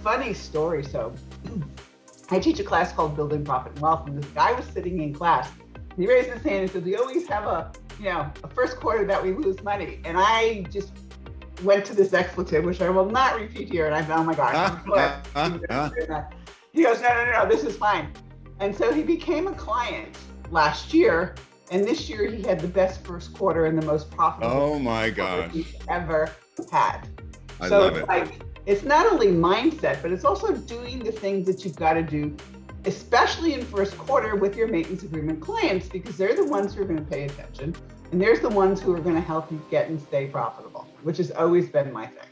funny story. So I teach a class called Building Profit and Wealth, and this guy was sitting in class. And he raised his hand and said, "We always have a first quarter that we lose money." And I just went to this expletive, which I will not repeat here. And I thought, "Oh my gosh." He goes, "No, this is fine." And so he became a client last year. And this year he had the best first quarter and the most profitable. Oh my gosh. He's ever had. I So love it's it. like, it's not only mindset, but it's also doing the things that you've got to do, especially in first quarter with your maintenance agreement clients, because they're the ones who are going to pay attention. And there's the ones who are going to help you get and stay profitable, which has always been my thing.